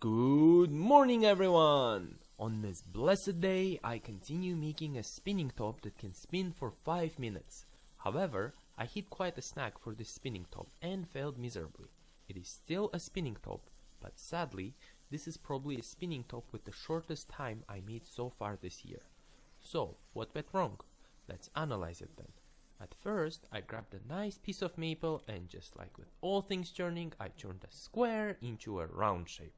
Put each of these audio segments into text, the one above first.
Good morning, everyone! On this blessed day, I continue making a spinning top that can spin for 5 minutes. However, I hit quite a snag for this spinning top and failed miserably. It is still a spinning top, but sadly, this is probably a spinning top with the shortest time I made so far this year. So, what went wrong? Let's analyze it then. At first, I grabbed a nice piece of maple and just like with all things turning, I turned a square into a round shape.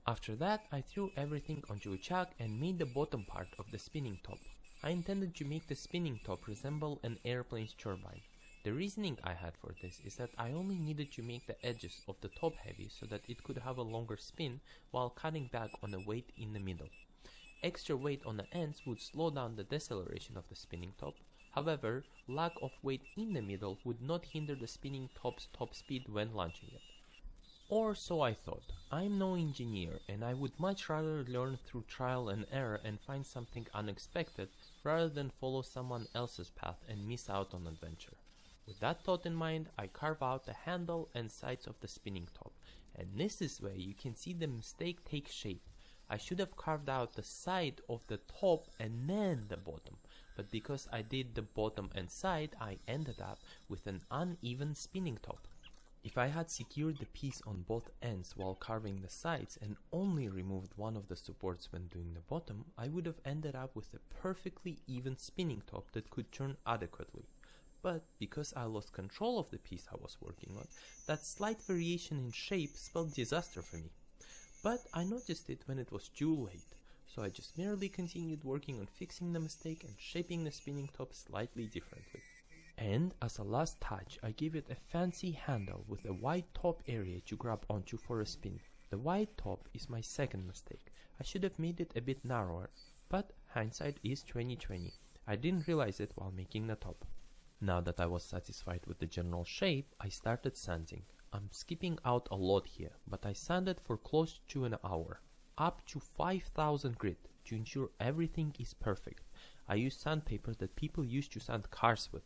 After that, I threw everything onto a chuck and made the bottom part of the spinning top. I intended to make the spinning top resemble an airplane's turbine. The reasoning I had for this is that I only needed to make the edges of the top heavy so that it could have a longer spin while cutting back on the weight in the middle. Extra weight on the ends would slow down the deceleration of the spinning top. However, lack of weight in the middle would not hinder the spinning top's top speed when launching it. Or so I thought. I'm no engineer and I would much rather learn through trial and error and find something unexpected rather than follow someone else's path and miss out on adventure. With that thought in mind, I carve out the handle and sides of the spinning top, and this is where you can see the mistake take shape. I should have carved out the side of the top and then the bottom, but because I did the bottom and side, I ended up with an uneven spinning top. If I had secured the piece on both ends while carving the sides and only removed one of the supports when doing the bottom, I would have ended up with a perfectly even spinning top that could turn adequately. But because I lost control of the piece I was working on, that slight variation in shape spelled disaster for me. But I noticed it when it was too late, so I just merely continued working on fixing the mistake and shaping the spinning top slightly differently. And as a last touch, I gave it a fancy handle with a wide top area to grab onto for a spin. The wide top is my second mistake. I should have made it a bit narrower, but hindsight is 20/20. I didn't realize it while making the top. Now that I was satisfied with the general shape, I started sanding. I'm skipping out a lot here, but I sanded for close to an hour, up to 5000 grit to ensure everything is perfect. I used sandpaper that people used to sand cars with.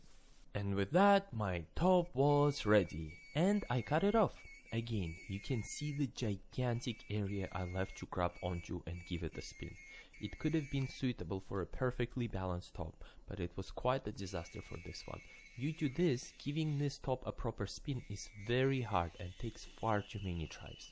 And with that, my top was ready, and I cut it off. Again, you can see the gigantic area I left to grab onto and give it a spin. It could have been suitable for a perfectly balanced top, but it was quite a disaster for this one. Due to this, giving this top a proper spin is very hard and takes far too many tries.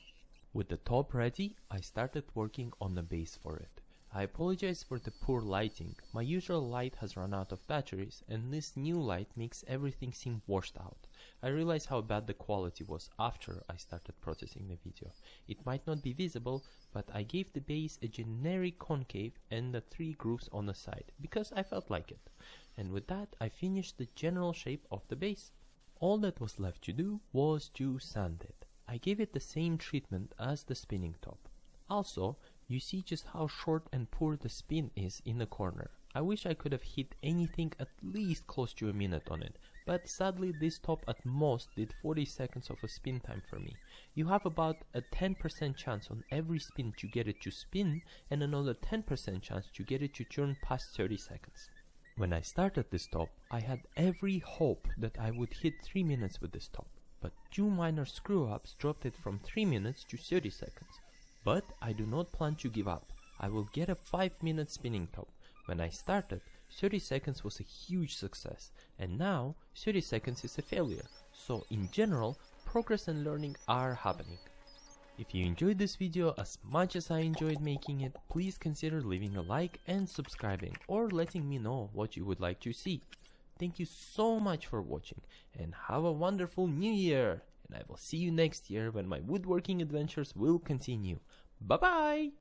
With the top ready, I started working on the base for it. I apologize for the poor lighting. My usual light has run out of batteries and this new light makes everything seem washed out. I realize how bad the quality was after I started processing the video. It might not be visible, but I gave the base a generic concave and the 3 grooves on the side because I felt like it. And with that, I finished the general shape of the base. All that was left to do was to sand it. I gave it the same treatment as the spinning top. Also, you see just how short and poor the spin is in the corner. I wish I could have hit anything at least close to a minute on it, but sadly this top at most did 40 seconds of a spin time for me. You have about a 10% chance on every spin to get it to spin and another 10% chance to get it to turn past 30 seconds. When I started this top, I had every hope that I would hit 3 minutes with this top, but 2 minor screw-ups dropped it from 3 minutes to 30 seconds. But I do not plan to give up. I will get a 5-minute spinning top. When I started, 30 seconds was a huge success, and now 30 seconds is a failure. So in general, progress and learning are happening. If you enjoyed this video as much as I enjoyed making it, please consider leaving a like and subscribing or letting me know what you would like to see. Thank you so much for watching and have a wonderful new year! And I will see you next year when my woodworking adventures will continue. Bye bye!